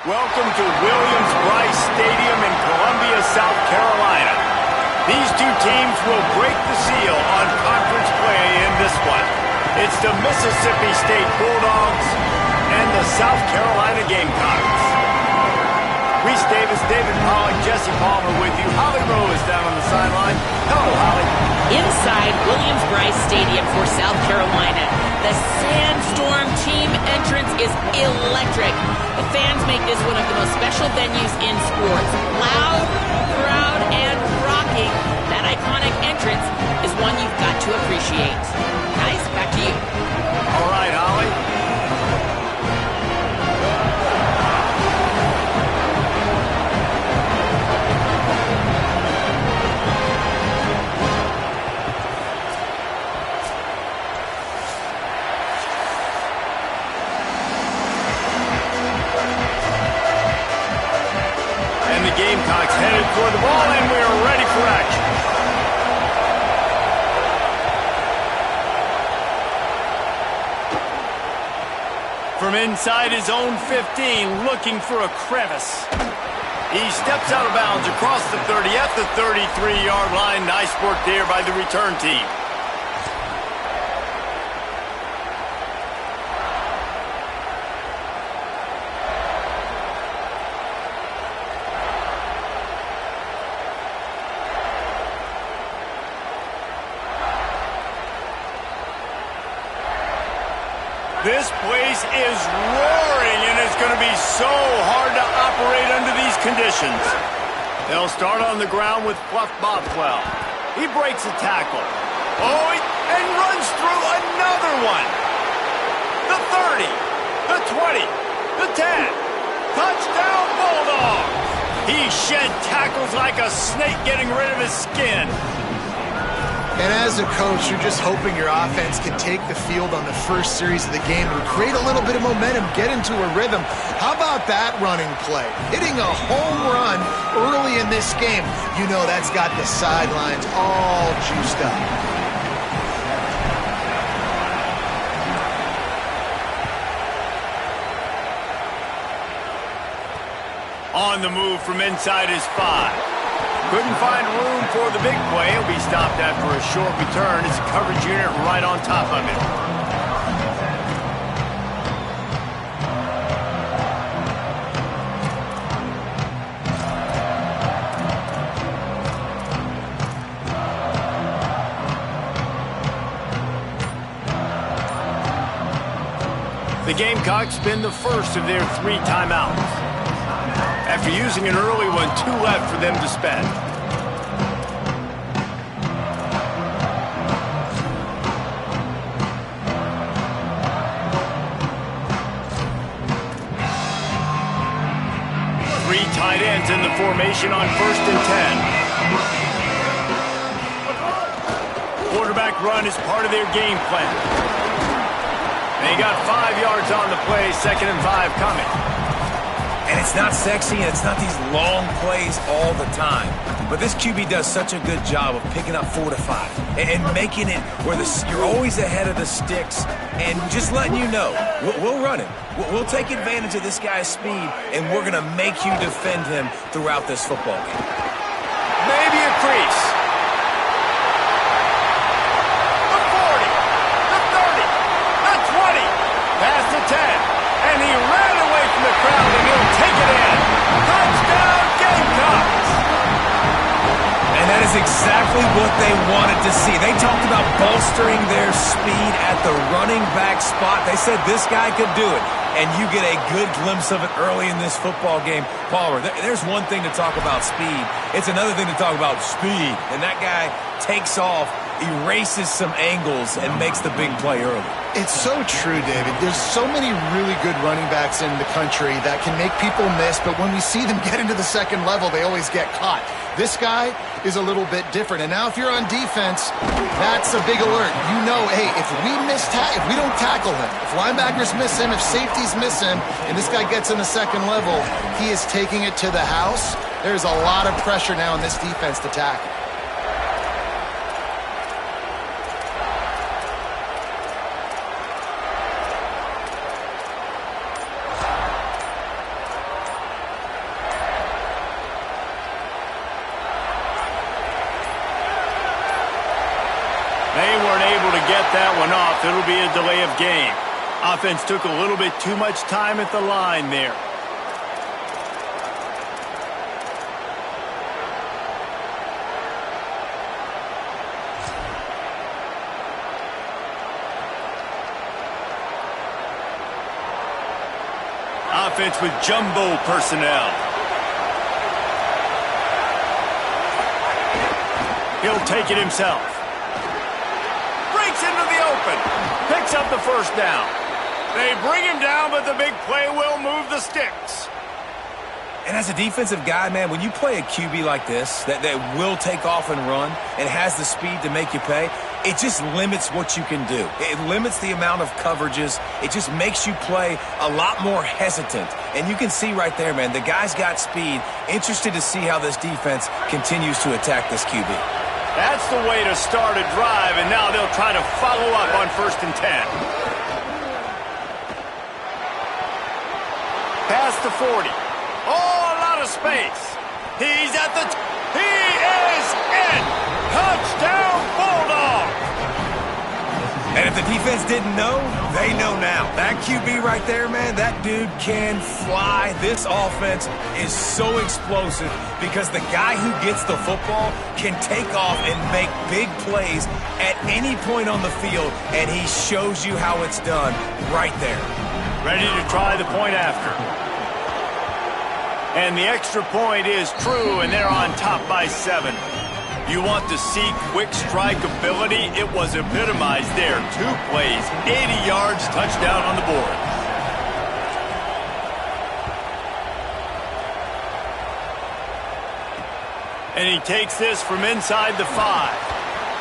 Welcome to Williams-Brice Stadium in Columbia, South Carolina. These two teams will break the seal on conference play in this one. It's the Mississippi State Bulldogs and the South Carolina Gamecocks. Reese Davis, David Pollack, Jesse Palmer with you. Holly Rowe is down on the sideline. Hello, Holly. Inside Williams-Brice Stadium for South Carolina, the Sandstorm team entrance is electric. The fans make this one of the most special venues in sports. Loud, proud, and rocking. That iconic entrance is one you've got to appreciate. Guys, back to you. All right, Holly. Gamecocks headed toward the ball, and we are ready for action. From inside his own 15, looking for a crevice. He steps out of bounds across the 30 at the 33-yard line. Nice work there by the return team. This place is roaring, and it's going to be so hard to operate under these conditions. They'll start on the ground with Fluff Bothwell. He breaks a tackle. Oh, and runs through another one. The 30, the 20, the 10. Touchdown, Bulldogs! He shed tackles like a snake getting rid of his skin. And as a coach, you're just hoping your offense can take the field on the first series of the game and create a little bit of momentum, get into a rhythm. How about that running play? Hitting a home run early in this game. You know that's got the sidelines all juiced up. On the move from inside his 5. Couldn't find room for the big play. He'll be stopped after a short return. It's a coverage unit right on top of him. The Gamecocks spin the first of their 3 timeouts. After using an early one, 2 left for them to spend. Three tight ends in the formation on 1st and 10. Quarterback run is part of their game plan. They got 5 yards on the play, 2nd and 5 coming. And it's not sexy, and it's not these long plays all the time. But this QB does such a good job of picking up 4 to 5 and making it where you're always ahead of the sticks and just letting you know, we'll run it. We'll take advantage of this guy's speed, and we're going to make you defend him throughout this football game. Maybe a crease. The 40, the 30, the 20, past the 10, and he ran away from the crowd, and he'll take it in. Touchdown, Gamecocks! And that is exactly what they wanted to see. They talked about bolstering their speed at the running back spot. They said this guy could do it. And you get a good glimpse of it early in this football game. Palmer, there's one thing to talk about speed. It's another thing to talk about speed. And that guy takes off, erases some angles, and makes the big play early. It's so true, David. There's so many really good running backs in the country that can make people miss, but when we see them get into the second level, they always get caught. This guy is a little bit different. And now if you're on defense, that's a big alert. You know, hey, if we don't tackle him, if linebackers miss him, if safeties miss him, and this guy gets in the second level, he is taking it to the house. There's a lot of pressure now in this defense to tackle. get that one off. It'll be a delay of game. Offense took a little bit too much time at the line there. Offense with jumbo personnel. He'll take it himself. Breaks into the open. Picks up the first down. They bring him down, but the big play will move the sticks. And as a defensive guy, man, when you play a QB like this that will take off and run and has the speed to make you pay, it just limits what you can do. It limits the amount of coverages. It just makes you play a lot more hesitant. And you can see right there, man, the guy's got speed. Interested to see how this defense continues to attack this QB. That's the way to start a drive, and now they'll try to follow up on 1st and 10. Past the 40. Oh, a lot of space. He's at the... He is in! Touchdown, Bulldogs! And if the defense didn't know, they know now. That QB right there, man, that dude can fly. This offense is so explosive because the guy who gets the football can take off and make big plays at any point on the field, and he shows you how it's done right there. Ready to try the point after. And the extra point is true, and they're on top by 7. You want to see quick strike ability? It was epitomized there. 2 plays, 80 yards, touchdown on the board. And he takes this from inside the 5.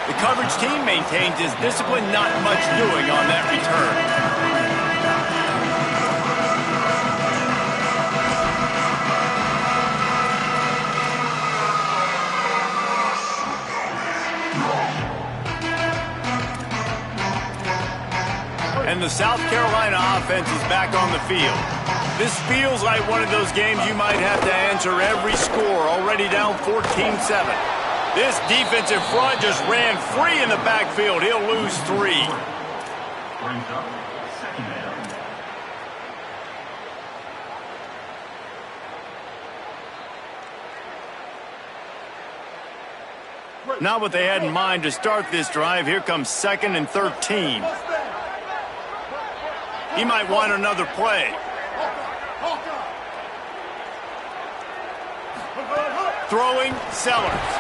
The coverage team maintains his discipline, not much doing on that return. And the South Carolina offense is back on the field. This feels like one of those games you might have to answer every score, already down 14-7. This defensive front just ran free in the backfield. He'll lose 3. Not what they had in mind to start this drive. Here comes 2nd and 13. He might want another play. Throwing, Sellers.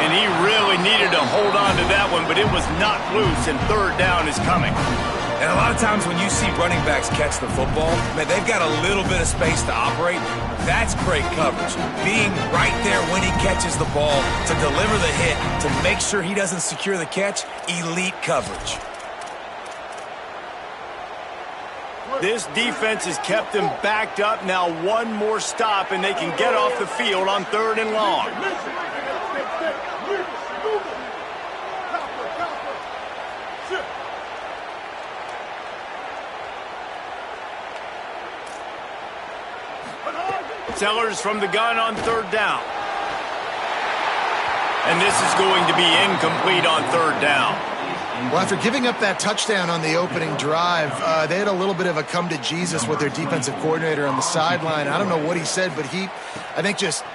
And he really needed to hold on to that one, but it was not loose, and 3rd down is coming. And a lot of times when you see running backs catch the football, man, they've got a little bit of space to operate. That's great coverage. Being right there when he catches the ball to deliver the hit, to make sure he doesn't secure the catch, elite coverage. This defense has kept them backed up. Now 1 more stop, and they can get off the field on 3rd and long. Sellers from the gun on 3rd down. And this is going to be incomplete on 3rd down. Well, after giving up that touchdown on the opening drive, they had a little bit of a come to Jesus with their defensive coordinator on the sideline. I don't know what he said, but he, I think, just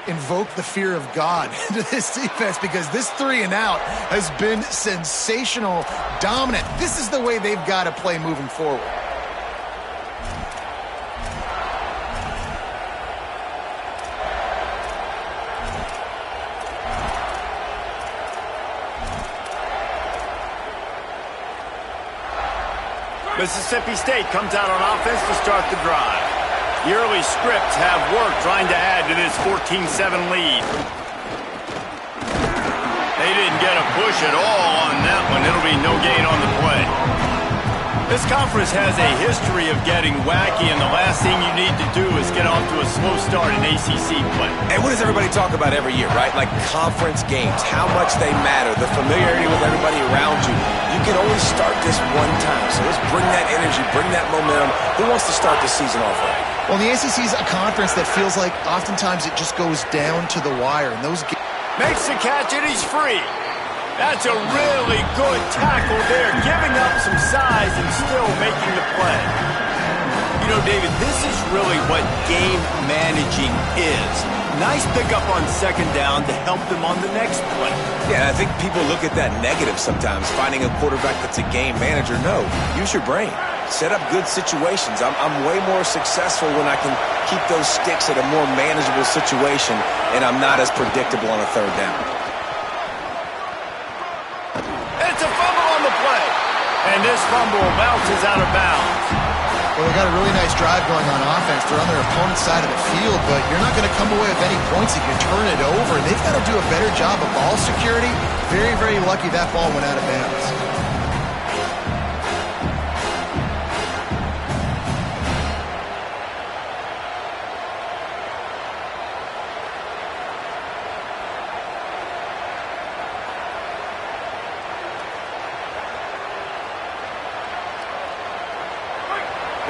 invoked the fear of God into this defense because this 3 and out has been sensational, dominant. This is the way they've got to play moving forward. Mississippi State comes out on offense to start the drive. The early scripts have worked trying to add to this 14-7 lead. They didn't get a push at all on that one. It'll be no gain on the play. This conference has a history of getting wacky, and the last thing you need to do is get off to a slow start in ACC play. And what does everybody talk about every year, right? Like conference games, how much they matter, the familiarity with everybody around you. You can only start this one time, so let's bring that energy, bring that momentum. Who wants to start the season off right? Well, the ACC is a conference that feels like oftentimes it just goes down to the wire. And those makes the catch, and he's free. That's a really good tackle there, giving up some size and still making the play. You know, David, this is really what game managing is. Nice pickup on second down to help them on the next play. Yeah, I think people look at that negative sometimes, finding a quarterback that's a game manager. No, use your brain. Set up good situations. I'm way more successful when I can keep those sticks at a more manageable situation, and I'm not as predictable on a third down. It's a fumble on the play. And this fumble bounces out of bounds. Well, they got a really nice drive going on offense. They're on their opponent's side of the field, but you're not going to come away with any points if you turn it over. They've got to do a better job of ball security. Very, very lucky that ball went out of bounds.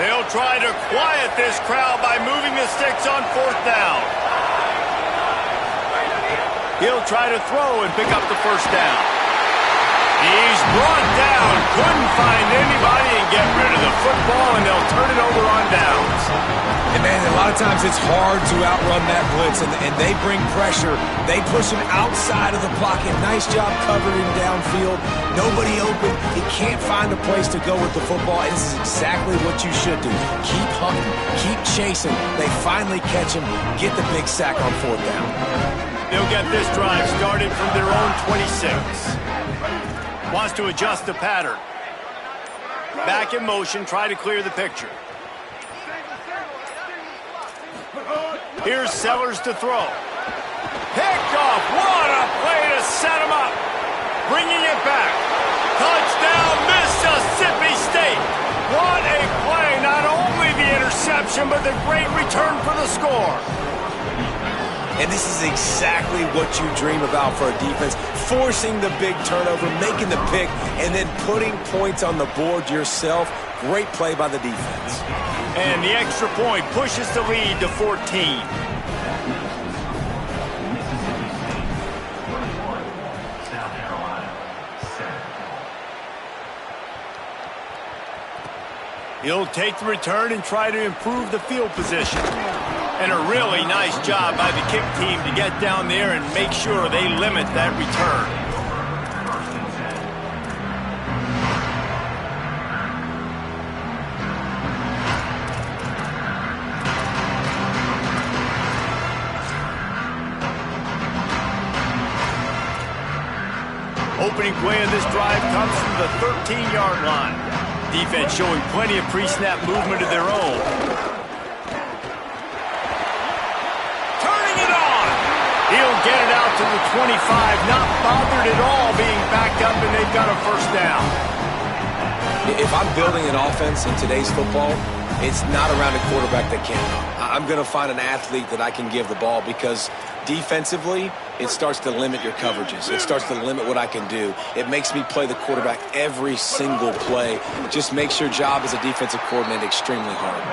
They'll try to quiet this crowd by moving the sticks on fourth down. He'll try to throw and pick up the first down. He's brought down, couldn't find anybody and get rid of the football, and they'll turn it over on downs. And, man, a lot of times it's hard to outrun that blitz, and they bring pressure. They push him outside of the pocket. Nice job covering him downfield. Nobody open. He can't find a place to go with the football, and this is exactly what you should do. Keep hunting. Keep chasing. They finally catch him. Get the big sack on fourth down. They'll get this drive started from their own 26. Wants to adjust the pattern. Back in motion, try to clear the picture. Here's Sellers to throw. Picked off. What a play to set him up. Bringing it back. Touchdown, Mississippi State. What a play. Not only the interception, but the great return for the score. And this is exactly what you dream about for a defense. Forcing the big turnover, making the pick, and then putting points on the board yourself. Great play by the defense. And the extra point pushes the lead to 14. He'll take the return and try to improve the field position. And a really nice job by the kick team to get down there and make sure they limit that return. Opening play of this drive comes from the 13-yard line. Defense showing plenty of pre-snap movement of their own. He'll get it out to the 25, not bothered at all being backed up, and they've got a first down. If I'm building an offense in today's football, it's not around a quarterback that can't run. I'm going to find an athlete that I can give the ball because defensively, it starts to limit your coverages. It starts to limit what I can do. It makes me play the quarterback every single play. It just makes your job as a defensive coordinator extremely hard.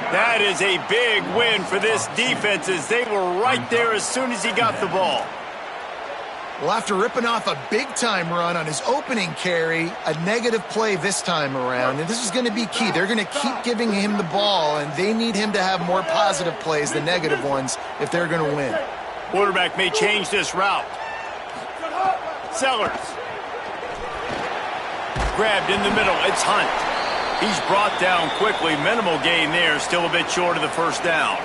That is a big win for this defense as they were right there as soon as he got the ball. Well, after ripping off a big-time run on his opening carry, a negative play this time around, and this is going to be key. They're going to keep giving him the ball, and they need him to have more positive plays than negative ones if they're going to win. Quarterback may change this route. Sellers. Grabbed in the middle. It's Hunt. He's brought down quickly. Minimal gain there. Still a bit short of the first down.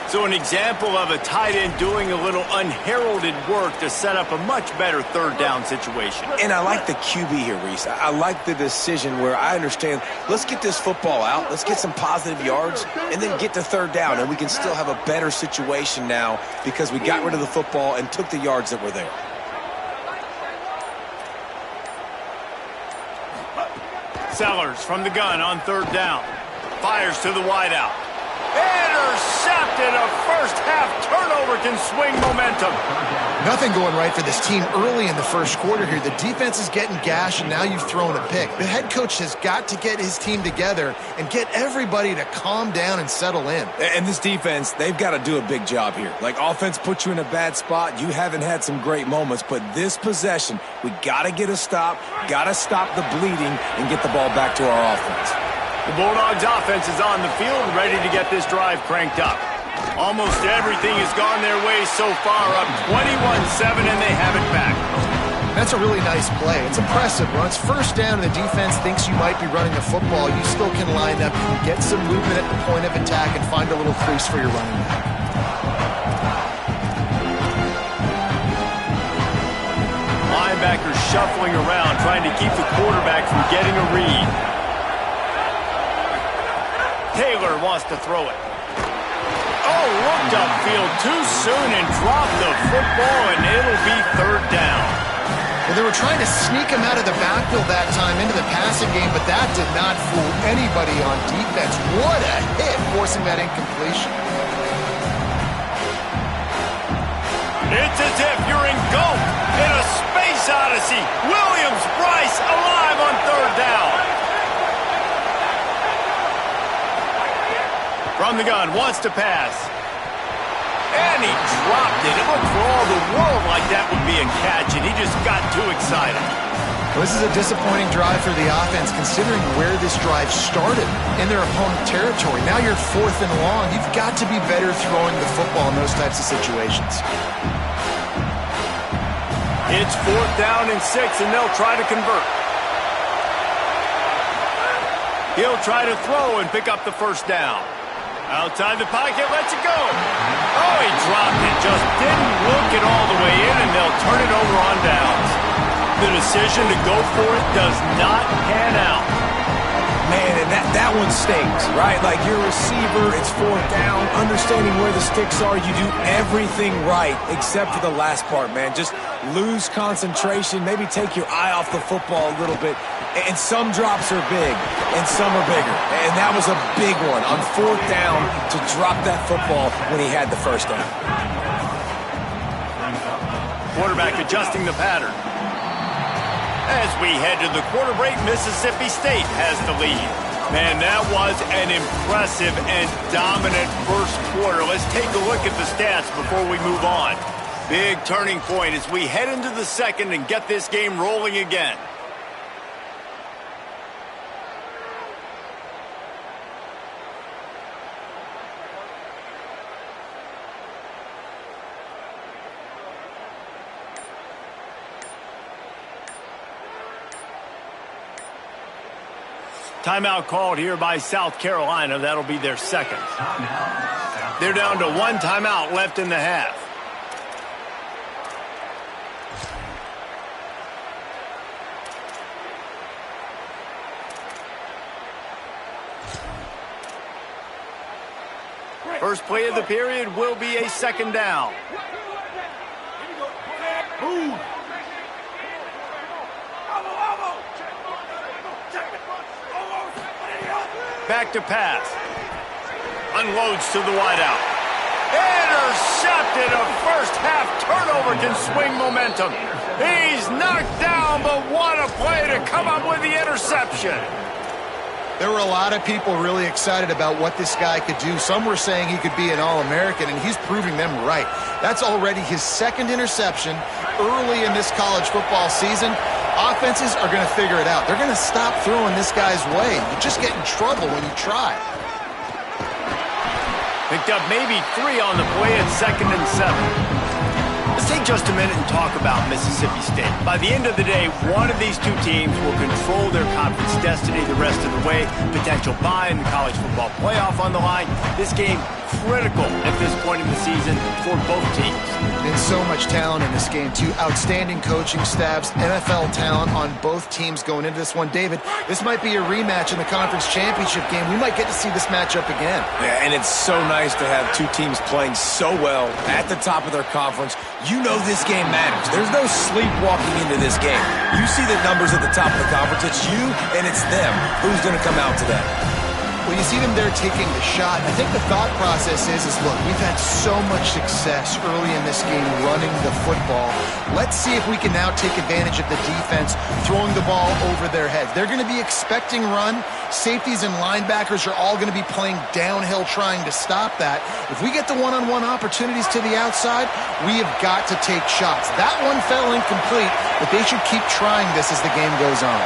So an example of a tight end doing a little unheralded work to set up a much better third down situation. And I like the QB here, Reese. I like the decision where I understand, let's get this football out, let's get some positive yards, and then get to third down, and we can still have a better situation now because we got rid of the football and took the yards that were there. Sellers from the gun on third down. Fires to the wideout. Intercepted. A first-half turnover can swing momentum. Nothing going right for this team early in the first quarter here. The defense is getting gashed, and now you've thrown a pick. The head coach has got to get his team together and get everybody to calm down and settle in. And this defense, they've got to do a big job here. Like, offense puts you in a bad spot. You haven't had some great moments, but this possession, we got to get a stop, got to stop the bleeding, and get the ball back to our offense. The Bulldogs offense is on the field, ready to get this drive cranked up. Almost everything has gone their way so far, up 21-7, and they have it back. That's a really nice play. It's impressive. When it's first down and the defense thinks you might be running the football, you still can line up, you can get some movement at the point of attack, and find a little crease for your running back. Linebackers shuffling around, trying to keep the quarterback from getting a read. Taylor wants to throw it. Oh, looked upfield too soon and dropped the football, and it'll be third down. Well, they were trying to sneak him out of the backfield that time into the passing game, but that did not fool anybody on defense. What a hit, forcing that incompletion. It's as if you're engulfed in a space odyssey. Williams-Brice alive on third down. From the gun, wants to pass. And he dropped it. It looked for all the world like that would be a catch, and he just got too excited. Well, this is a disappointing drive for the offense, considering where this drive started in their opponent territory. Now you're 4th and long. You've got to be better throwing the football in those types of situations. It's 4th down and 6, and they'll try to convert. He'll try to throw and pick up the first down. Outside the pocket, lets it go. Oh, he dropped it. Just didn't look it all the way in, and they'll turn it over on downs. The decision to go for it does not pan out. Man, and that one stings, right? Like, you're a receiver, it's 4th down, understanding where the sticks are, you do everything right except for the last part, man. Just lose concentration, maybe take your eye off the football a little bit. And some drops are big, and some are bigger. And that was a big one on 4th down to drop that football when he had the first down. Quarterback adjusting the pattern. As we head to the quarter break, Mississippi State has the lead. Man, that was an impressive and dominant first quarter. Let's take a look at the stats before we move on. Big turning point as we head into the second and get this game rolling again. Timeout called here by South Carolina. That'll be their second. They're down to one timeout left in the half. First play of the period will be a second down. Back to pass. Unloads to the wideout. Intercepted. A first half turnover can swing momentum. He's knocked down, but what a play to come up with the interception. There were a lot of people really excited about what this guy could do. Some were saying he could be an All-American, and he's proving them right. That's already his second interception early in this college football season. Offenses are going to figure it out. They're going to stop throwing this guy's way. You just get in trouble when you try. Picked up maybe 3 on the play at 2nd and 7. Let's take just a minute and talk about Mississippi State. By the end of the day, one of these two teams will control their conference destiny the rest of the way. Potential bye in the college football playoff on the line. This game critical at this point in the season for both teams. And so much talent in this game, too. Outstanding coaching staffs, NFL talent on both teams going into this one. David, this might be a rematch in the conference championship game. We might get to see this matchup again. Yeah, and it's so nice to have two teams playing so well at the top of their conference. You know this game matters. There's no sleepwalking into this game. You see the numbers at the top of the conference. It's you and it's them. Who's going to come out today? Well, you see them there taking the shot. I think the thought process is look, we've had so much success early in this game running the football. Let's see if we can now take advantage of the defense throwing the ball over their heads. They're going to be expecting run. Safeties and linebackers are all going to be playing downhill trying to stop that. If we get the one-on-one opportunities to the outside, we have got to take shots. That one fell incomplete, but they should keep trying this as the game goes on.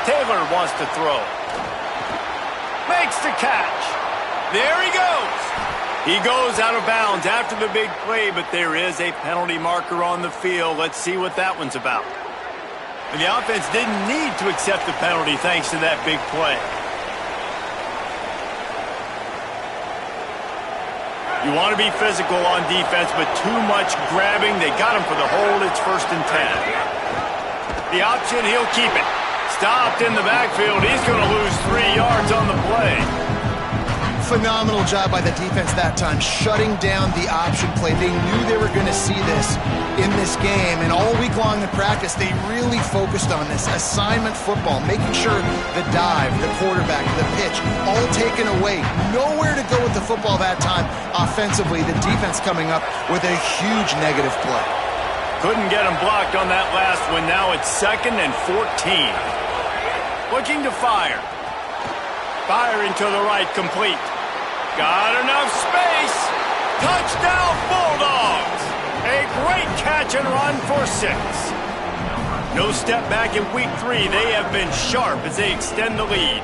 Taylor wants to throw. Makes the catch. There he goes. He goes out of bounds after the big play, but there is a penalty marker on the field. Let's see what that one's about. And the offense didn't need to accept the penalty thanks to that big play. You want to be physical on defense, but too much grabbing. They got him for the hold. It's 1st and 10. The option, he'll keep it. Stopped in the backfield. He's going to lose 3 yards on the play. Phenomenal job by the defense that time, shutting down the option play. They knew they were going to see this in this game, and all week long in practice, they really focused on this assignment football, making sure the dive, the quarterback, the pitch, all taken away. Nowhere to go with the football that time offensively. The defense coming up with a huge negative play. Couldn't get him blocked on that last one. Now it's 2nd and 14. Looking to fire. Firing to the right, complete. Got enough space. Touchdown, Bulldogs. A great catch and run for 6. No step back in week 3. They have been sharp as they extend the lead.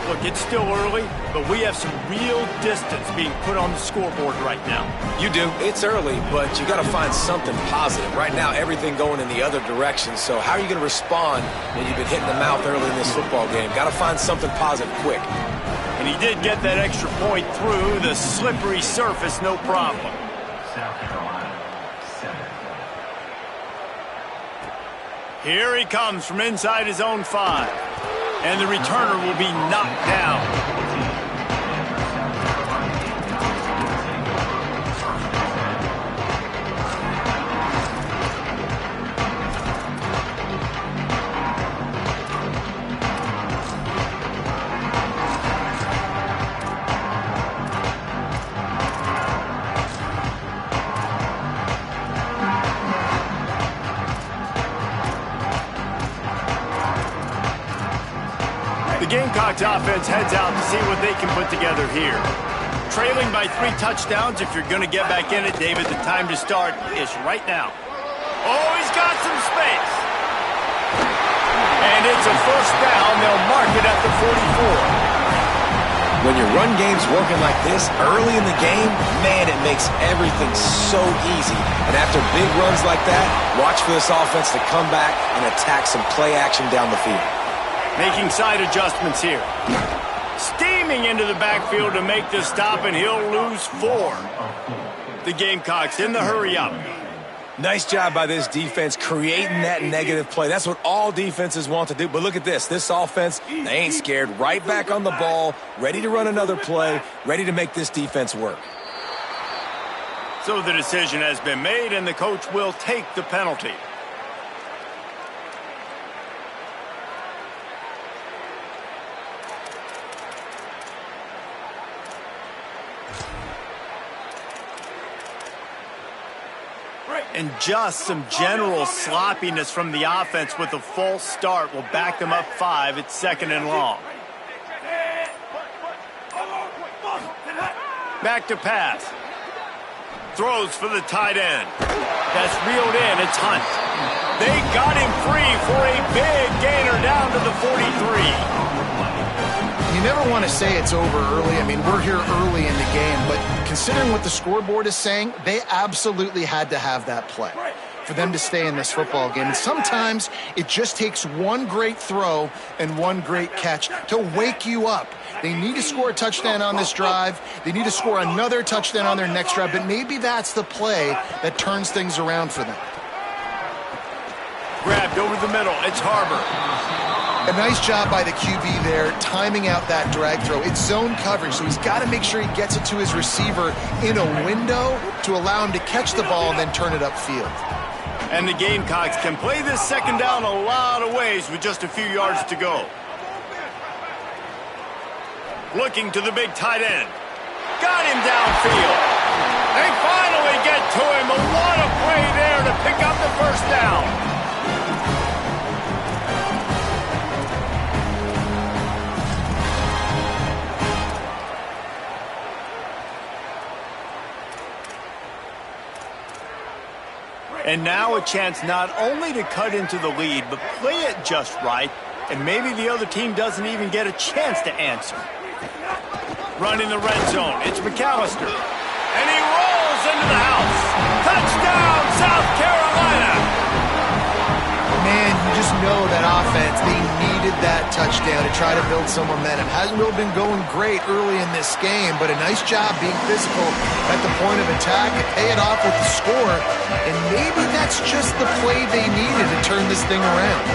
Look, it's still early, but we have some real distance being put on the scoreboard right now. You do. It's early, but you got to find something positive. Right now, everything going in the other direction. So how are you going to respond when you've been hit in the mouth early in this football game? Got to find something positive quick. And he did get that extra point through the slippery surface, no problem. Here he comes from inside his own 5. And the returner will be knocked down. Gamecocks offense heads out to see what they can put together here. Trailing by 3 touchdowns. If you're going to get back in it, David, the time to start is right now. Oh, he's got some space. And it's a 1st down. They'll mark it at the 44. When your run game's working like this early in the game, man, it makes everything so easy. And after big runs like that, watch for this offense to come back and attack some play action down the field. Making side adjustments here. Steaming into the backfield to make the stop, and he'll lose 4. The Gamecocks in the hurry-up. Nice job by this defense creating that negative play. That's what all defenses want to do. But look at this. This offense, they ain't scared. Right back on the ball, ready to run another play, ready to make this defense work. So the decision has been made, and the coach will take the penalty. And just some general sloppiness from the offense with a false start will back them up 5. It's 2nd and long. Back to pass. Throws for the tight end. That's reeled in. It's Hunt. They got him free for a big gainer down to the 43. You never want to say it's over early. I mean, we're here early in the game, but considering what the scoreboard is saying, they absolutely had to have that play for them to stay in this football game. And sometimes it just takes one great throw and one great catch to wake you up. They need to score a touchdown on this drive. They need to score another touchdown on their next drive, but maybe that's the play that turns things around for them. Grabbed over the middle. It's Harbor. A nice job by the QB there, timing out that drag throw. It's zone coverage, so he's got to make sure he gets it to his receiver in a window to allow him to catch the ball and then turn it upfield. And the Gamecocks can play this 2nd down a lot of ways with just a few yards to go. looking to the big tight end. Got him downfield. They finally get to him. What a play there to pick up the first down. And now a chance not only to cut into the lead, but play it just right, and maybe the other team doesn't even get a chance to answer. Running the red zone, it's McAllister. And he rolls into the house. Touchdown, South Carolina! Man, you just know that offense, they needed that touchdown to try to build some momentum. Hasn't really been going great early in this game, but a nice job being physical at the point of attack and pay it off with the score. And maybe that's just the play they needed to turn this thing around.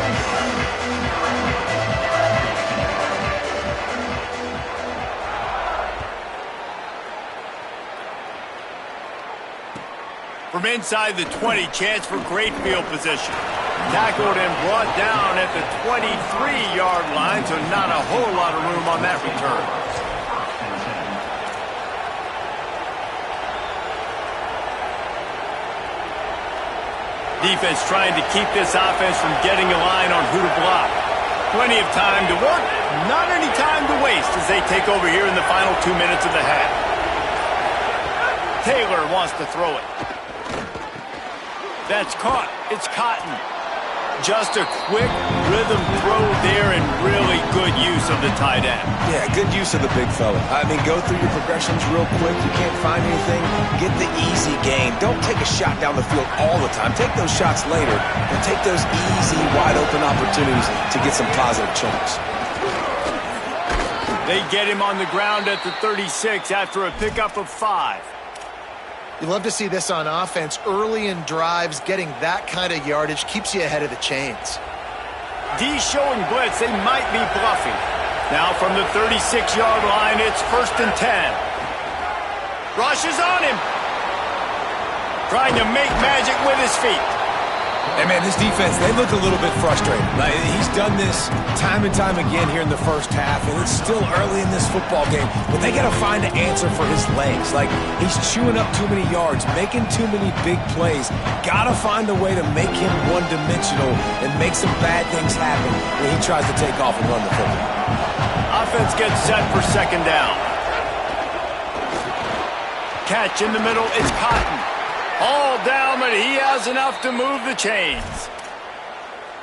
From inside the 20, chance for great field position. Tackled and brought down at the 23-yard line, so not a whole lot of room on that return. Defense trying to keep this offense from getting a line on who to block. Plenty of time to work, not any time to waste as they take over here in the final 2 minutes of the half. Taylor wants to throw it. That's caught. It's Cotton. Just a quick rhythm throw there and really good use of the tight end. Yeah, good use of the big fella. I mean, go through your progressions real quick. You can't find anything. Get the easy gain. Don't take a shot down the field all the time. Take those shots later, and take those easy, wide-open opportunities to get some positive chunks. They get him on the ground at the 36 after a pickup of 5. You love to see this on offense. Early in drives, getting that kind of yardage keeps you ahead of the chains. D showing blitz. They might be bluffing. Now from the 36-yard line, it's 1st and 10. Rush is on him. Trying to make magic with his feet. Hey, man, this defense, they look a little bit frustrated. Like, he's done this time and time again here in the first half, and it's still early in this football game, but they got to find an answer for his legs. Like, he's chewing up too many yards, making too many big plays. Got to find a way to make him one-dimensional and make some bad things happen when he tries to take off and run the football. Offense gets set for 2nd down. Catch in the middle, it's Cotton. All down, but he has enough to move the chains.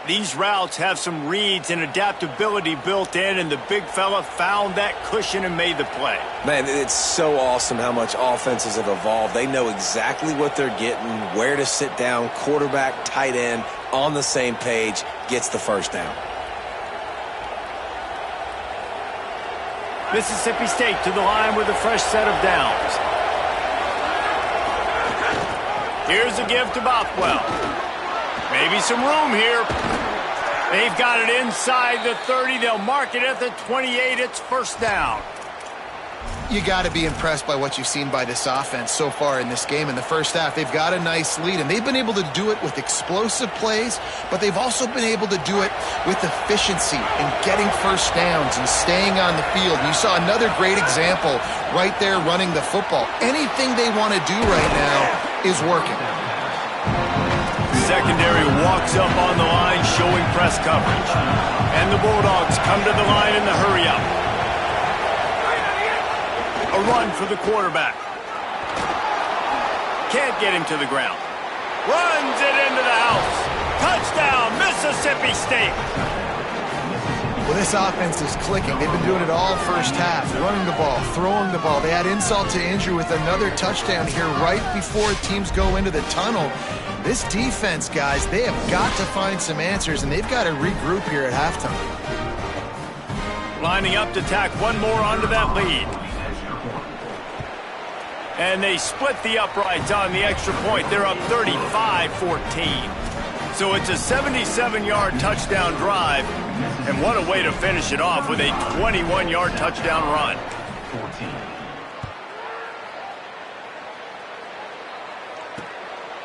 These routes have some reads and adaptability built in, and the big fella found that cushion and made the play. Man, it's so awesome how much offenses have evolved. They know exactly what they're getting, where to sit down, quarterback, tight end, on the same page, gets the first down. Mississippi State to the line with a fresh set of downs. Here's a give to Bothwell. Maybe some room here. They've got it inside the 30. They'll mark it at the 28. It's 1st down. You got to be impressed by what you've seen by this offense so far in this game. In the first half, they've got a nice lead, and they've been able to do it with explosive plays, but they've also been able to do it with efficiency and getting first downs and staying on the field. And you saw another great example right there running the football. Anything they want to do right now is working. Secondary walks up on the line, showing press coverage. And the Bulldogs come to the line in the hurry-up. A run for the quarterback. Can't get him to the ground. Runs it into the house. Touchdown, Mississippi State. Well, this offense is clicking. They've been doing it all first half, running the ball, throwing the ball. They had insult to injury with another touchdown here right before teams go into the tunnel. This defense, guys, they have got to find some answers, and they've got to regroup here at halftime. Lining up to tack one more onto that lead. And they split the uprights on the extra point. They're up 35-14. So it's a 77-yard touchdown drive. And what a way to finish it off with a 21-yard touchdown run.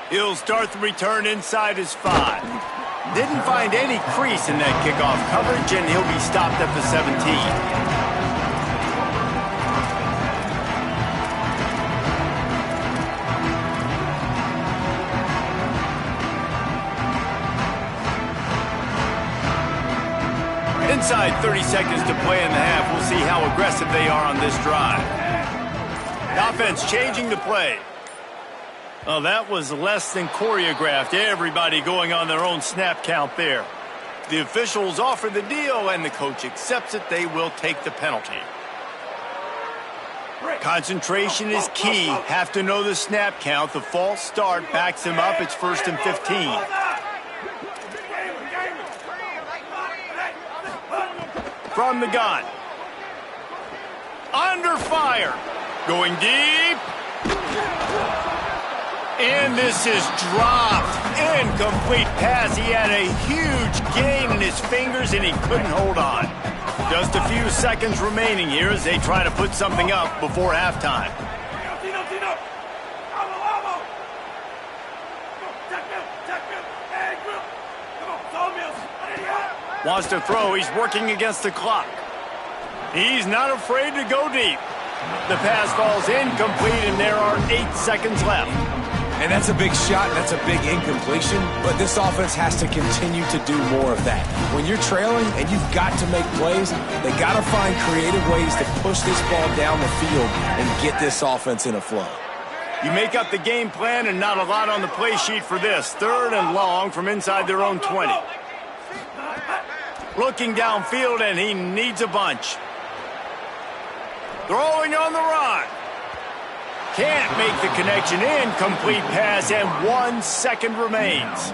He'll start the return inside his 5. Didn't find any crease in that kickoff coverage, and he'll be stopped at the 17. 30 seconds to play in the half. We'll see how aggressive they are on this drive. The offense changing the play. Oh, that was less than choreographed. Everybody going on their own snap count there. The officials offer the deal, and the coach accepts it. They will take the penalty. Concentration is key. Have to know the snap count. The false start backs him up. It's 1st and 15. From the gun. Under fire. Going deep. And this is dropped. Incomplete pass. He had a huge gain in his fingers, and he couldn't hold on. Just a few seconds remaining here as they try to put something up before halftime. Wants to throw. He's working against the clock. He's not afraid to go deep. The pass falls incomplete, and there are 8 seconds left. And that's a big shot, and that's a big incompletion, but this offense has to continue to do more of that. When you're trailing and you've got to make plays, they got to find creative ways to push this ball down the field and get this offense in a flow. You make up the game plan, and not a lot on the play sheet for this. 3rd and long from inside their own 20. Looking downfield, and he needs a bunch. Throwing on the run. Can't make the connection. Incomplete pass, and 1 second remains.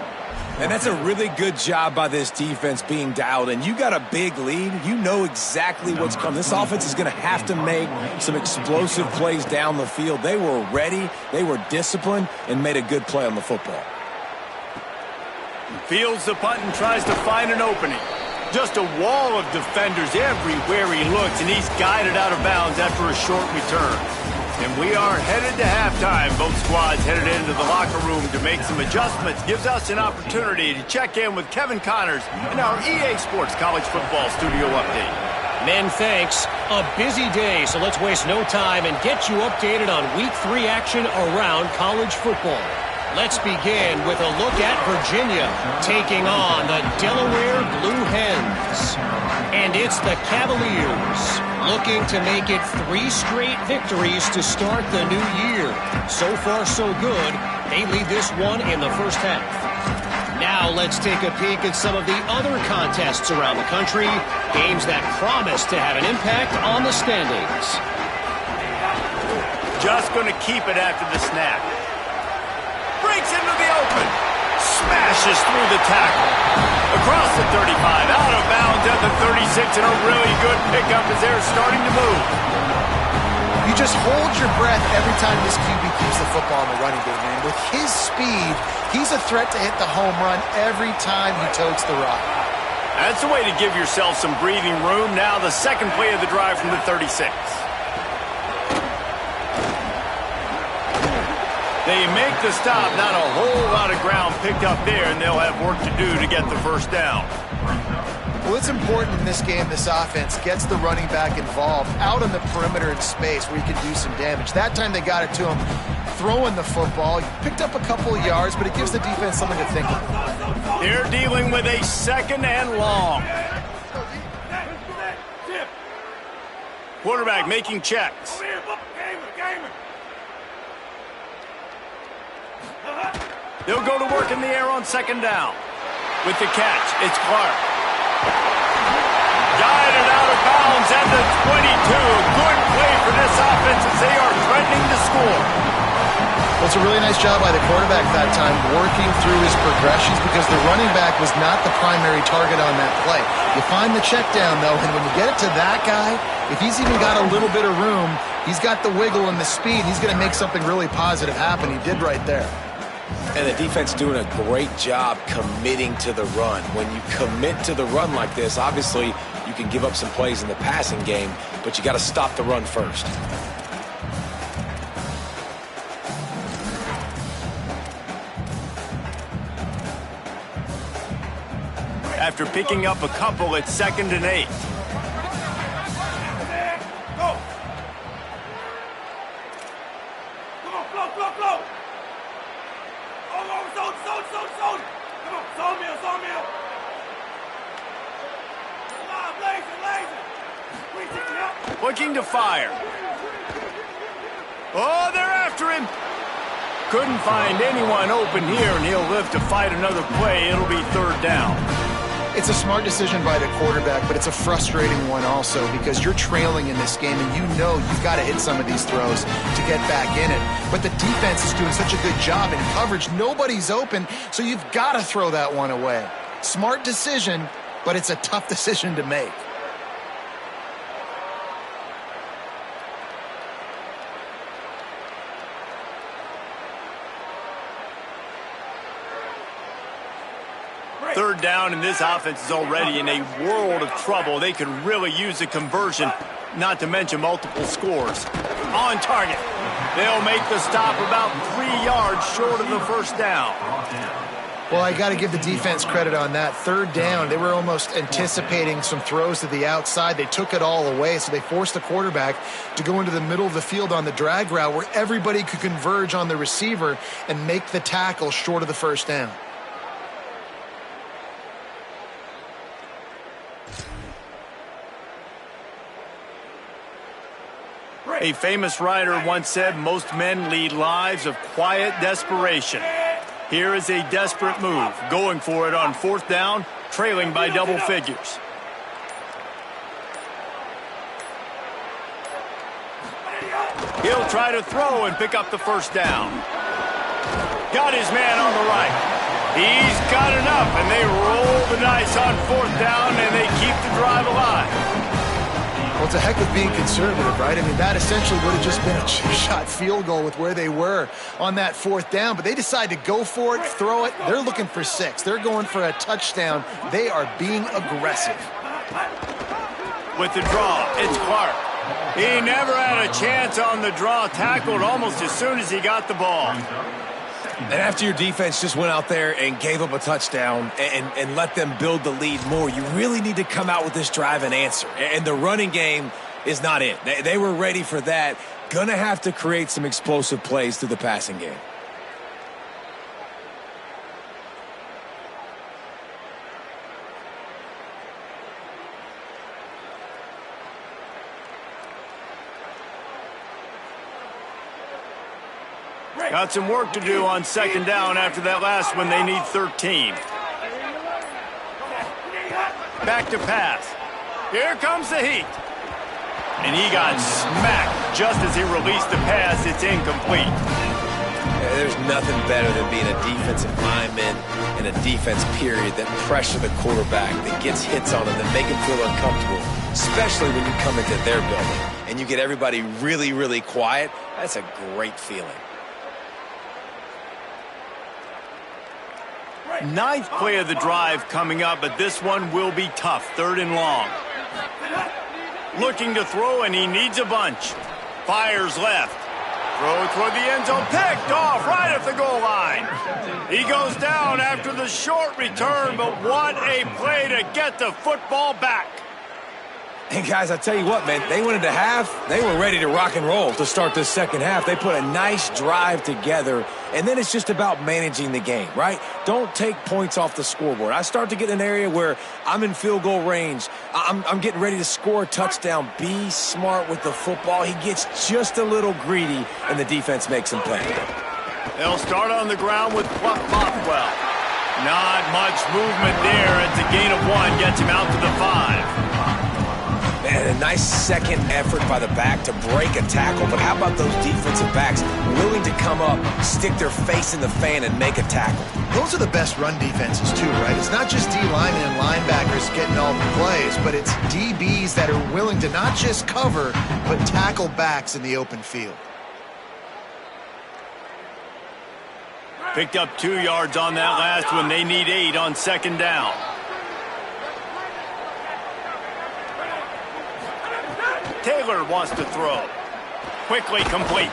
And that's a really good job by this defense being dialed in. You got a big lead. You know exactly what's coming. This offense is going to have to make some explosive plays down the field. They were ready, they were disciplined, and made a good play on the football. Fields the punt and tries to find an opening. Just a wall of defenders everywhere he looks, and he's guided out of bounds after a short return. And we are headed to halftime. Both squads headed into the locker room to make some adjustments. Gives us an opportunity to check in with Kevin Connors in our EA Sports College Football Studio Update. Men, thanks. A busy day, so let's waste no time and get you updated on Week 3 action around college football. Let's begin with a look at Virginia taking on the Delaware Blue Hens. And it's the Cavaliers looking to make it 3 straight victories to start the new year. So far, so good. They lead this one in the first half. Now let's take a peek at some of the other contests around the country. Games that promise to have an impact on the standings. Just going to keep it after the snap. Breaks into the open. Smashes through the tackle. Across the 35, out of bounds at the 36, and a really good pickup as they're starting to move. You just hold your breath every time this QB keeps the football in the running game, man. With his speed, he's a threat to hit the home run every time he totes the rock. That's a way to give yourself some breathing room. Now the second play of the drive from the 36. They make the stop. Not a whole lot of ground picked up there, and they'll have work to do to get the first down. Well, it's important in this game this offense gets the running back involved out on the perimeter in space where he can do some damage. That time they got it to him throwing the football. He picked up a couple of yards, but it gives the defense something to think about. They're dealing with a 2nd and long. Quarterback making checks. They'll go to work in the air on 2nd down. With the catch, it's Clark. Guided out of bounds at the 22. Good play for this offense as they are threatening to score. Well, it's a really nice job by the quarterback that time working through his progressions because the running back was not the primary target on that play. You find the check down, though, and when you get it to that guy, if he's even got a little bit of room, he's got the wiggle and the speed, he's going to make something really positive happen. He did right there. And the defense doing a great job committing to the run. When you commit to the run like this, obviously you can give up some plays in the passing game, but you got to stop the run first. After picking up a couple, it's 2nd and 8. looking to fire. Oh, they're after him. Couldn't find anyone open here, and he'll live to fight another play. It'll be third down. It's a smart decision by the quarterback, but it's a frustrating one also because you're trailing in this game, and you know you've got to hit some of these throws to get back in it. But the defense is doing such a good job in coverage. Nobody's open, so you've got to throw that one away. Smart decision, but it's a tough decision to make. Third down, and this offense is already in a world of trouble. They could really use a conversion, not to mention multiple scores. On target. They'll make the stop about 3 yards short of the first down. Well, I got to give the defense credit on that. Third down, they were almost anticipating some throws to the outside. They took it all away, so they forced the quarterback to go into the middle of the field on the drag route where everybody could converge on the receiver and make the tackle short of the first down. A famous writer once said, most men lead lives of quiet desperation. Here is a desperate move, going for it on fourth down, trailing by double figures. He'll try to throw and pick up the first down. Got his man on the right. He's got enough, and they roll the dice on fourth down, and they keep the drive alive. Well, it's a heck of being conservative, right? I mean, that essentially would have just been a chip-shot field goal with where they were on that fourth down, but they decide to go for it, throw it. They're looking for 6. They're going for a touchdown. They are being aggressive. With the draw, it's Clark. He never had a chance on the draw, tackled almost as soon as he got the ball. And after your defense just went out there and gave up a touchdown and let them build the lead more, you really need to come out with this drive and answer. And the running game is not it. They were ready for that. Gonna have to create some explosive plays through the passing game. Got some work to do on second down after that last one. They need 13. Back to pass. Here comes the heat. And he got smacked just as he released the pass. It's incomplete. There's nothing better than being a defensive lineman and a defense period that pressure the quarterback, that gets hits on him, that make him feel uncomfortable, especially when you come into their building and you get everybody really, really quiet. That's a great feeling. Ninth play of the drive coming up, but this one will be tough. Third and long. Looking to throw, and he needs a bunch. Fires left. Throw toward the end zone. Picked off right at the goal line. He goes down after the short return, but what a play to get the football back. And guys, I tell you what, man, they went into half, they were ready to rock and roll to start this second half. They put a nice drive together, and then it's just about managing the game, right? Don't take points off the scoreboard. I start to get in an area where I'm in field goal range. I'm getting ready to score a touchdown. Be smart with the football. He gets just a little greedy, and the defense makes him pay. They'll start on the ground with Fluff Bothwell. Not much movement there. It's a gain of 1, gets him out to the 5. Man, a nice second effort by the back to break a tackle, but how about those defensive backs willing to come up, stick their face in the fan, and make a tackle? Those are the best run defenses too, right? It's not just D-linemen and linebackers getting all the plays, but it's DBs that are willing to not just cover, but tackle backs in the open field. Picked up 2 yards on that last one. They need 8 on second down. Taylor wants to throw. Quickly complete.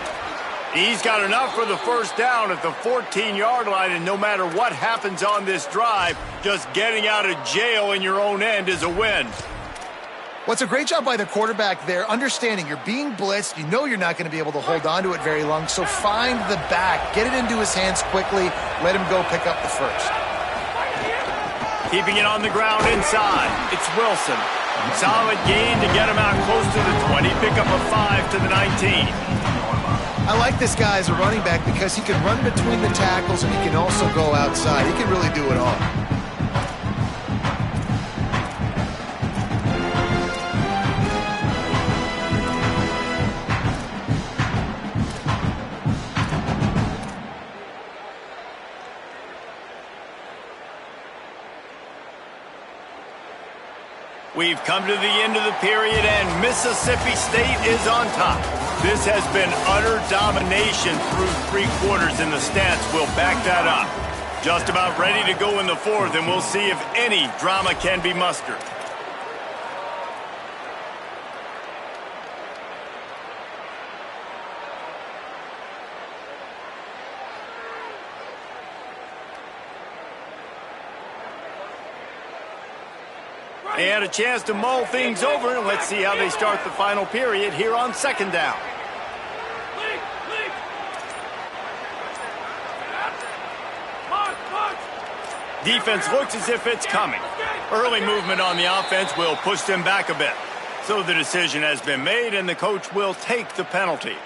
He's got enough for the first down at the 14-yard line, and no matter what happens on this drive, just getting out of jail in your own end is a win. Well, it's a great job by the quarterback there, understanding you're being blitzed. You know you're not going to be able to hold on to it very long, so find the back, get it into his hands quickly, let him go pick up the first. Keeping it on the ground inside. It's Wilson. Solid gain to get him out close to the 20. Pick up a 5 to the 19. I like this guy as a running back because he can run between the tackles and he can also go outside. He can really do it all. We've come to the end of the period, and Mississippi State is on top. This has been utter domination through 3 quarters, and the stats will back that up. Just about ready to go in the 4th, and we'll see if any drama can be mustered. They had a chance to mull things over, and let's see how they start the final period here on 2nd down. Defense looks as if it's coming. Early movement on the offense will push them back a bit. So the decision has been made, and the coach will take the penalty.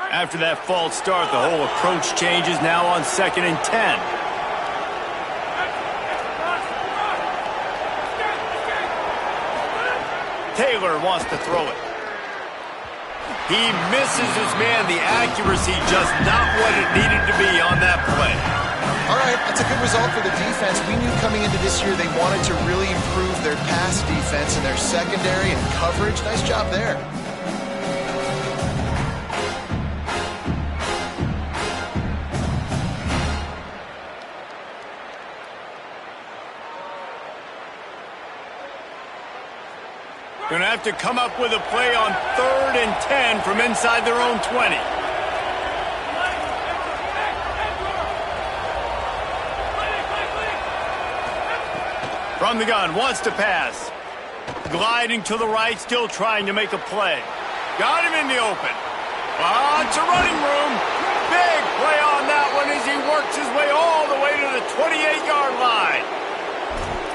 After that false start, the whole approach changes now on 2nd and 10. Taylor wants to throw it. He misses his man. The accuracy just not what it needed to be on that play. All right, that's a good result for the defense. We knew coming into this year they wanted to really improve their pass defense and their secondary and coverage. Nice job there. Going to have to come up with a play on 3rd and 10 from inside their own 20. From the gun, wants to pass. Gliding to the right, still trying to make a play. Got him in the open. Lots of running room. Big play on that one as he works his way all the way to the 28-yard line.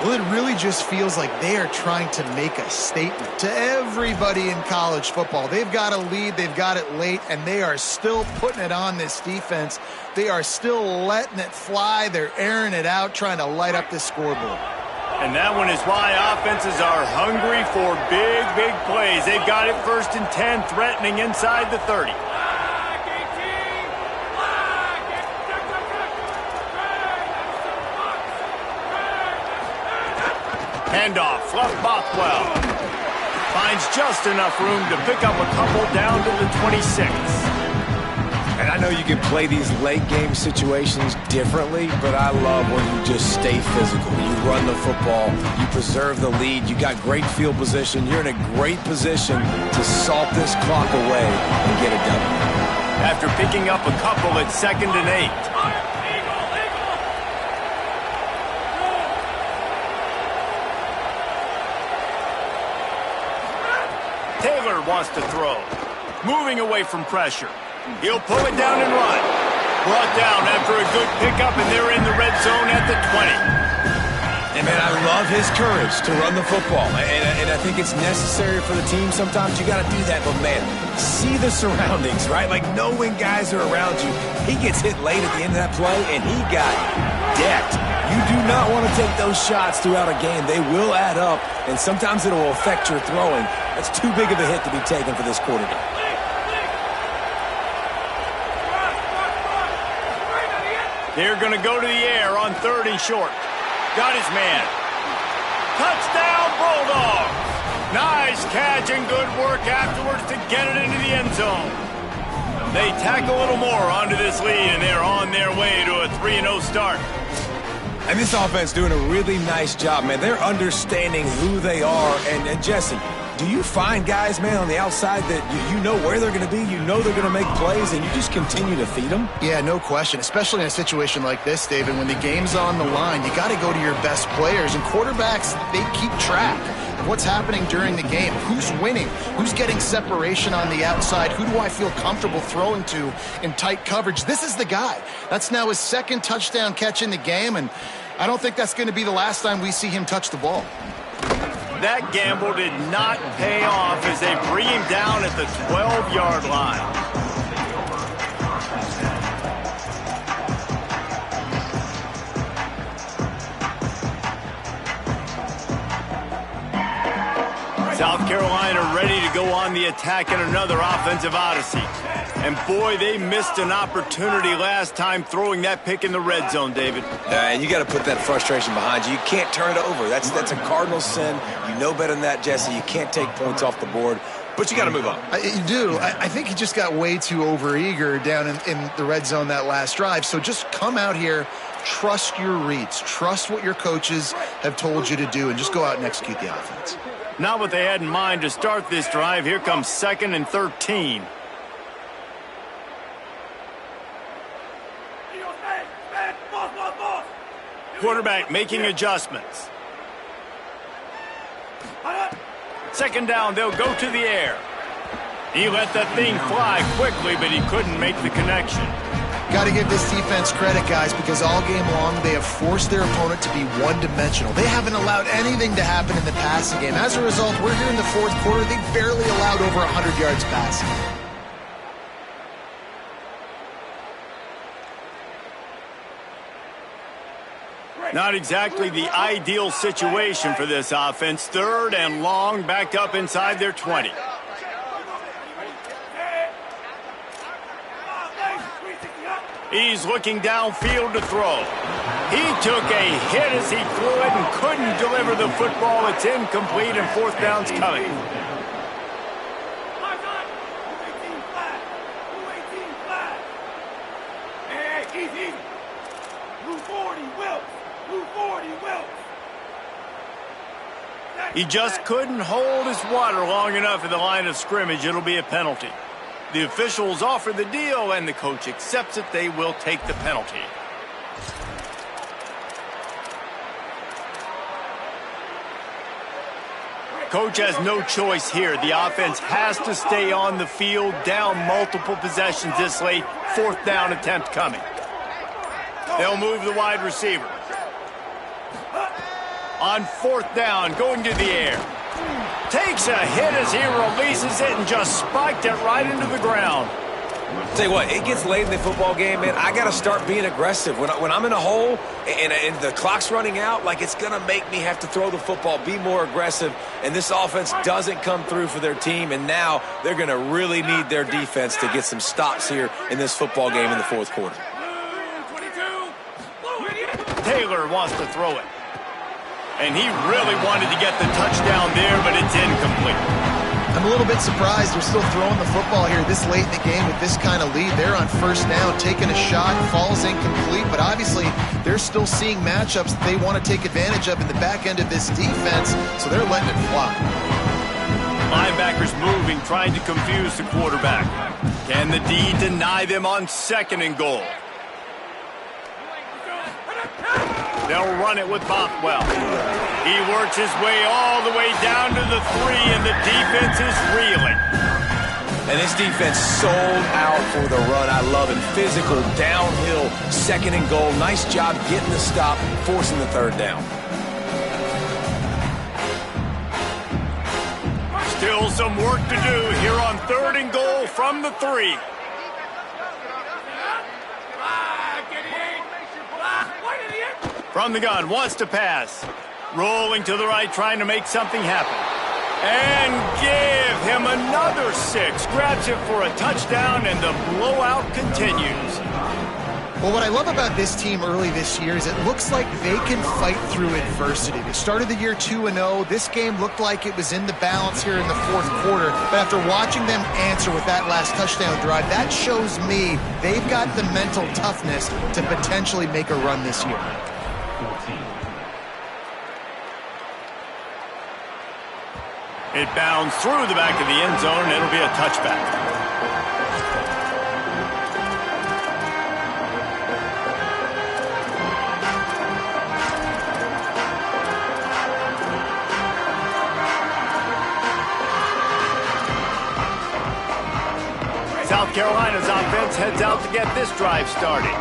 Well, it really just feels like they are trying to make a statement to everybody in college football. They've got a lead, they've got it late, and they are still putting it on this defense. They are still letting it fly. They're airing it out, trying to light up this scoreboard. And that one is why offenses are hungry for big, big plays. They've got it 1st and 10, threatening inside the 30. Handoff, Fluff Bothwell. Finds just enough room to pick up a couple down to the 26. And I know you can play these late game situations differently, but I love when you just stay physical. You run the football, you preserve the lead, you got great field position, you're in a great position to salt this clock away and get it done. After picking up a couple at 2nd and 8. Taylor wants to throw. Moving away from pressure. He'll pull it down and run. Brought down after a good pickup, and they're in the red zone at the 20. And, man, I love his courage to run the football. And I think it's necessary for the team. Sometimes you got to do that. But, man, see the surroundings, right? Like, know when guys are around you. He gets hit late at the end of that play, and he got decked. You do not want to take those shots throughout a game. They will add up, and sometimes it will affect your throwing. That's too big of a hit to be taken for this quarterback. They're going to go to the air on 3rd and short. Got his man. Touchdown, Bulldogs. Nice catch and good work afterwards to get it into the end zone. They tack a little more onto this lead, and they're on their way to a 3-0 start. And this offense doing a really nice job, man. They're understanding who they are. And Jesse, do you find guys, man, on the outside that you know where they're going to be, you know they're going to make plays, and you just continue to feed them? Yeah, no question, especially in a situation like this, David. When the game's on the line, you got to go to your best players. And quarterbacks, they keep track of what's happening during the game. Who's winning? Who's getting separation on the outside? Who do I feel comfortable throwing to in tight coverage? This is the guy. That's now his second touchdown catch in the game, and I don't think that's going to be the last time we see him touch the ball. That gamble did not pay off as they bring him down at the 12-yard line. South Carolina ready to go on the attack in another offensive odyssey. And boy, they missed an opportunity last time throwing that pick in the red zone, David. And you got to put that frustration behind you. You can't turn it over. That's a cardinal sin. You know better than that, Jesse. You can't take points off the board. But you got to move on. You do. I think he just got way too overeager down in the red zone that last drive. So just come out here, trust your reads, trust what your coaches have told you to do, and just go out and execute the offense. Not what they had in mind to start this drive. Here comes 2nd and 13. Quarterback making adjustments. 2nd down, they'll go to the air. He let that thing fly quickly, but he couldn't make the connection. Got to give this defense credit, guys, because all game long they have forced their opponent to be one-dimensional. They haven't allowed anything to happen in the passing game. As a result, we're here in the fourth quarter. They barely allowed over 100 yards passing. Not exactly the ideal situation for this offense. 3rd and long, backed up inside their 20. He's looking downfield to throw. He took a hit as he threw it and couldn't deliver the football. It's incomplete and 4th down's coming. He just couldn't hold his water long enough at the line of scrimmage. It'll be a penalty. The officials offer the deal, and the coach accepts it. They will take the penalty. Coach has no choice here. The offense has to stay on the field, down multiple possessions this late. 4th down attempt coming. They'll move the wide receiver. On 4th down, going to the air. Takes a hit as he releases it and just spiked it right into the ground. Tell you what, it gets late in the football game, man. I got to start being aggressive. When I'm in a hole and the clock's running out, like, it's going to make me have to throw the football, be more aggressive. And this offense doesn't come through for their team, and now they're going to really need their defense to get some stops here in this football game in the fourth quarter. Taylor wants to throw it. And he really wanted to get the touchdown there, but it's incomplete. I'm a little bit surprised they're still throwing the football here this late in the game with this kind of lead. They're on 1st down, taking a shot, falls incomplete, but obviously they're still seeing matchups that they want to take advantage of in the back end of this defense, so they're letting it fly. Linebackers moving, trying to confuse the quarterback. Can the D deny them on 2nd and goal? They'll run it with Bothwell. He works his way all the way down to the 3, and the defense is reeling. And this defense sold out for the run. I love it. Physical, downhill, 2nd and goal. Nice job getting the stop, forcing the 3rd down. Still some work to do here on 3rd and goal from the 3. From the gun, wants to pass. Rolling to the right, trying to make something happen. And give him another 6. Grabs it for a touchdown, and the blowout continues. Well, what I love about this team early this year is it looks like they can fight through adversity. They started the year 2-0. This game looked like it was in the balance here in the fourth quarter. But after watching them answer with that last touchdown drive, that shows me they've got the mental toughness to potentially make a run this year. It bounds through the back of the end zone, and it'll be a touchback. South Carolina's offense heads out to get this drive started.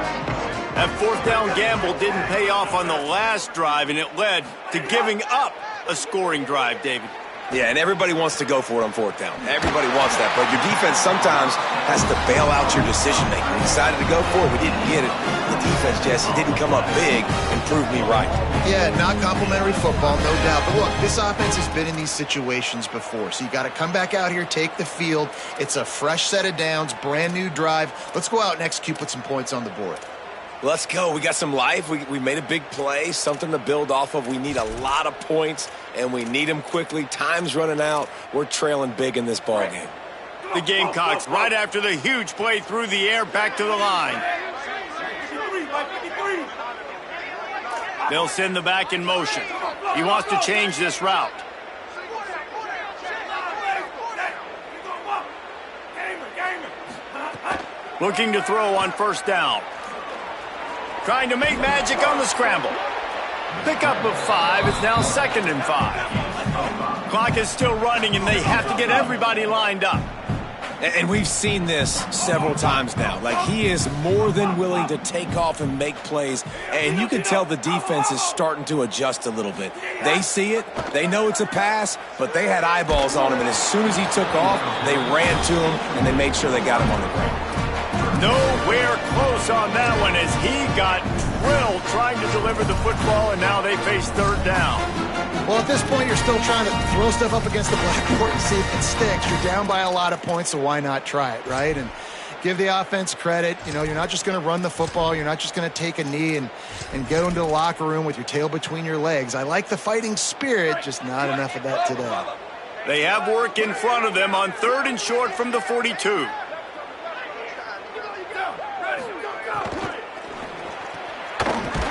That fourth down gamble didn't pay off on the last drive, and it led to giving up a scoring drive, David. Yeah, and everybody wants to go for it on fourth down. Everybody wants that, but your defense sometimes has to bail out your decision-making. We decided to go for it. We didn't get it. The defense, Jesse, didn't come up big and prove me right. Yeah, not complimentary football, no doubt. But look, this offense has been in these situations before, so you got to come back out here, take the field. It's a fresh set of downs, brand new drive. Let's go out and execute, put some points on the board. Let's go. We got some life. We made a big play, something to build off of. We need a lot of points, and we need them quickly. Time's running out. We're trailing big in this ballgame. The Gamecocks, right after the huge play through the air, back to the line. They'll send the back in motion. He wants to change this route. Looking to throw on first down. Trying to make magic on the scramble. Pickup of 5. It's now 2nd and 5. Clock is still running, and they have to get everybody lined up. And we've seen this several times now. Like, he is more than willing to take off and make plays. And you can tell the defense is starting to adjust a little bit. They see it. They know it's a pass, but they had eyeballs on him. And as soon as he took off, they ran to him, and they made sure they got him on the ground. Nowhere close on that one as he got drilled trying to deliver the football, and now they face third down. Well, at this point, you're still trying to throw stuff up against the blackboard and see if it sticks. You're down by a lot of points, so why not try it, right? And give the offense credit. You know, you're not just going to run the football. You're not just going to take a knee and go into the locker room with your tail between your legs. I like the fighting spirit, just not enough of that today. They have work in front of them on 3rd and short from the 42.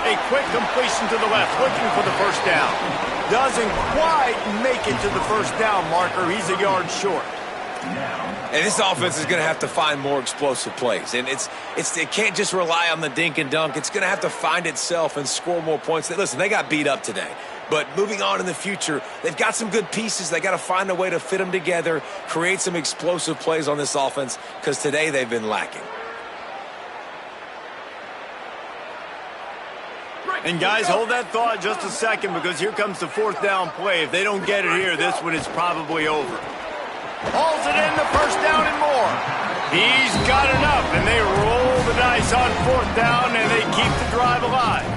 A quick completion to the left, looking for the first down. Doesn't quite make it to the first down marker. He's a yard short. And this offense is going to have to find more explosive plays. And it can't just rely on the dink and dunk. It's going to have to find itself and score more points. Listen, they got beat up today. But moving on in the future, they've got some good pieces. They got to find a way to fit them together, create some explosive plays on this offense, because today they've been lacking. And guys, hold that thought just a second, because here comes the fourth down play. If they don't get it here, this one is probably over. Hauls it in, the first down and more. He's got enough, and they roll the dice on fourth down, and they keep the drive alive.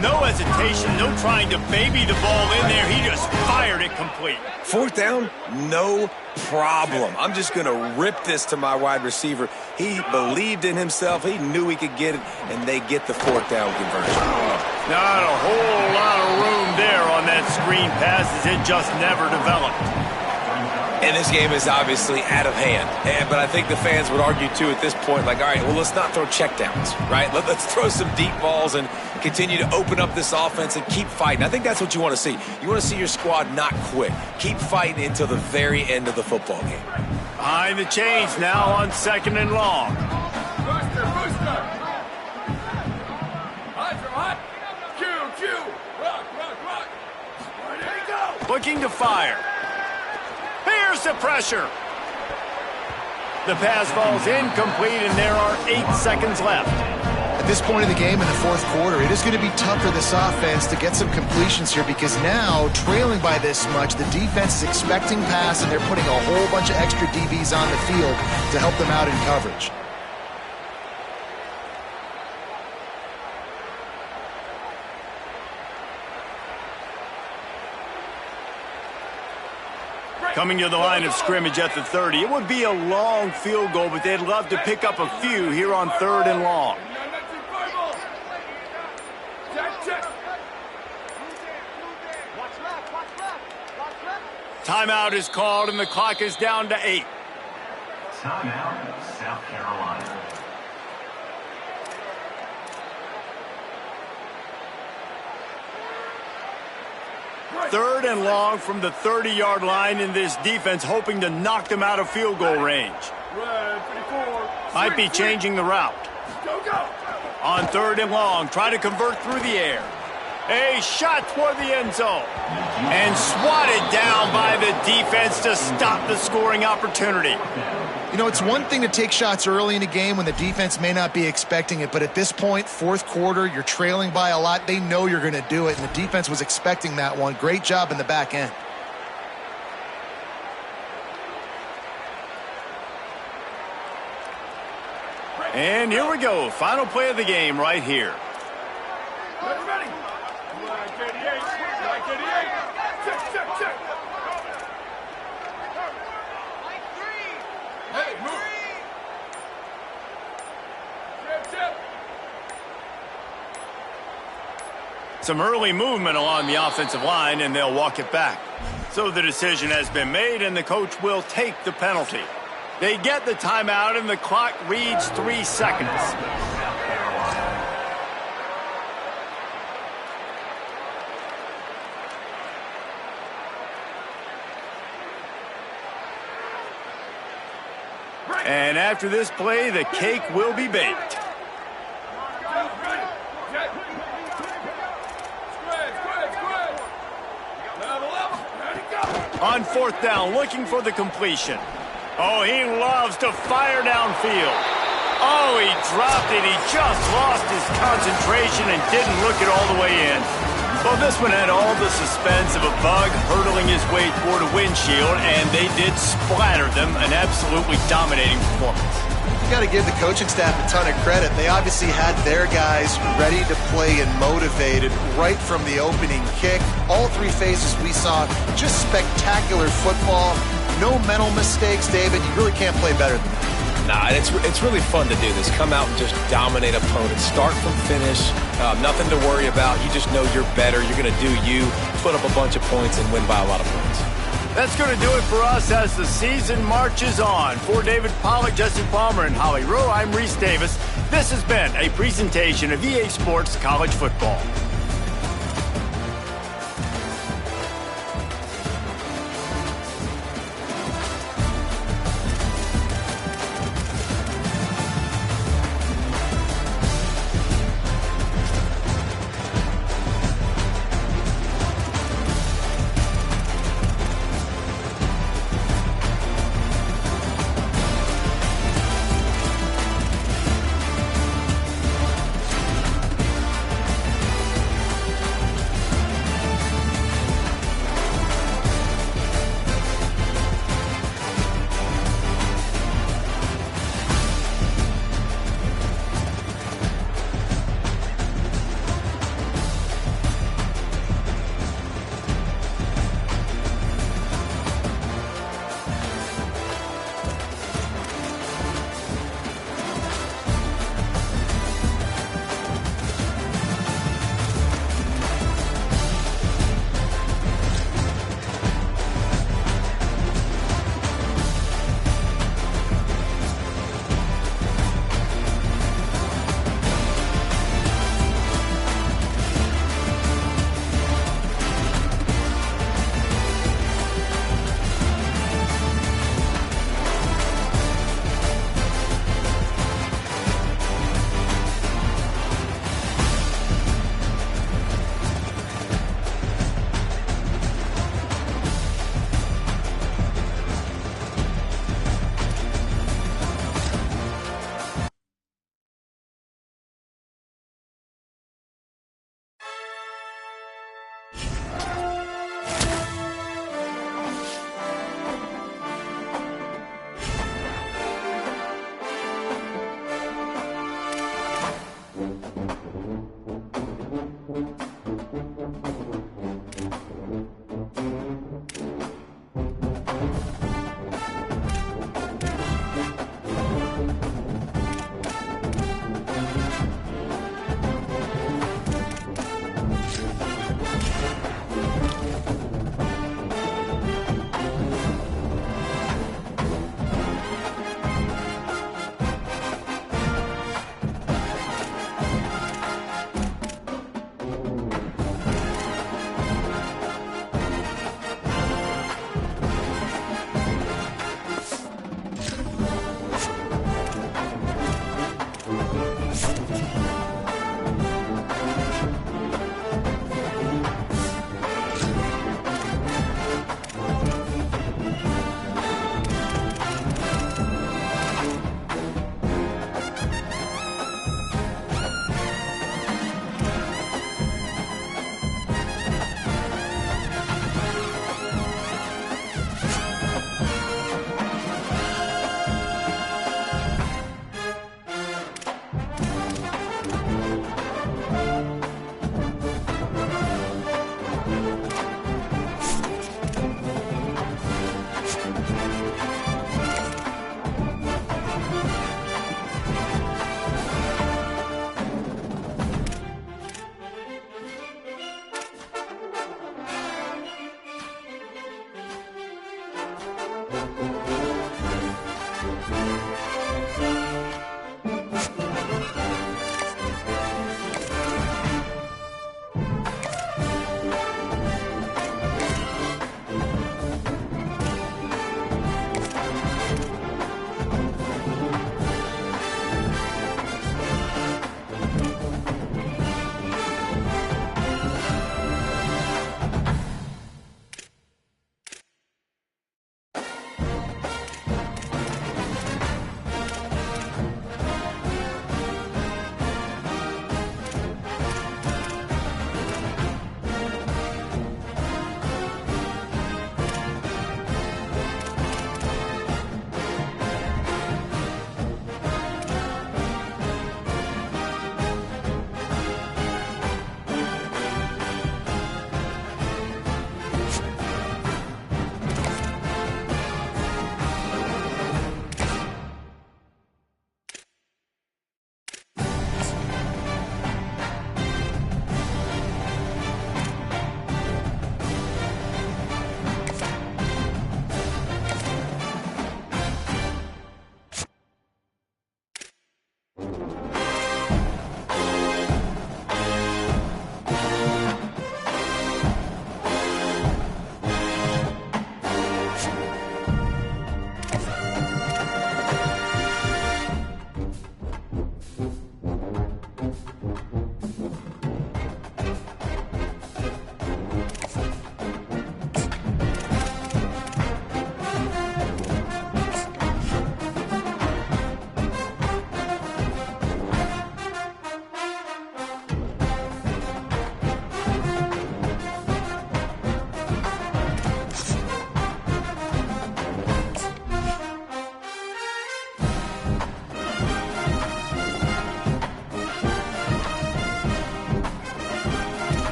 No hesitation, no trying to baby the ball in there. He just fired it complete. Fourth down, no problem. I'm just going to rip this to my wide receiver. He believed in himself. He knew he could get it, and they get the fourth down conversion. Not a whole lot of room there on that screen pass, as it just never developed. And this game is obviously out of hand. But I think the fans would argue, too, at this point, like, all right, well, let's not throw checkdowns, right? Let's throw some deep balls and continue to open up this offense and keep fighting. I think that's what you want to see. You want to see your squad not quit. Keep fighting until the very end of the football game. Behind the chains now on 2nd and long. Looking to fire. Here's the pressure. The pass falls incomplete, and there are 8 seconds left. At this point in the game in the fourth quarter, it is going to be tough for this offense to get some completions here, because now, trailing by this much, the defense is expecting pass, and they're putting a whole bunch of extra DBs on the field to help them out in coverage. Coming to the line of scrimmage at the 30. It would be a long field goal, but they'd love to pick up a few here on 3rd and long. Timeout is called, and the clock is down to 8. Timeout, South Carolina. 3rd and long from the 30-yard line, in this defense hoping to knock them out of field goal range. Might be changing the route. On 3rd and long, try to convert through the air. A shot toward the end zone. And swatted down by the defense to stop the scoring opportunity. You know, it's one thing to take shots early in a game when the defense may not be expecting it, but at this point, 4th quarter, you're trailing by a lot. They know you're going to do it, and the defense was expecting that one. Great job in the back end. And here we go. Final play of the game right here. Ready. Flag 88. Flag 88. Check. Hey, move. Check. Some early movement along the offensive line, and they'll walk it back. So the decision has been made, and the coach will take the penalty. They get the timeout, and the clock reads 3 seconds. And after this play, the cake will be baked. On 4th down, looking for the completion. Oh, he loves to fire downfield. Oh, he dropped it. He just lost his concentration and didn't look it all the way in. Well, this one had all the suspense of a bug hurtling his way toward a windshield, and they did splatter them. An absolutely dominating performance. You got to give the coaching staff a ton of credit. They obviously had their guys ready to play and motivated right from the opening kick. All 3 phases we saw, just spectacular football. No mental mistakes, David. You really can't play better than that. Nah, and it's really fun to do this. Come out and just dominate opponents. Start from finish. Nothing to worry about. You just know you're better. You're going to do you, put up a bunch of points, and win by a lot of points. That's going to do it for us as the season marches on. For David Pollack, Justin Palmer, and Holly Rowe, I'm Reese Davis. This has been a presentation of EA Sports College Football.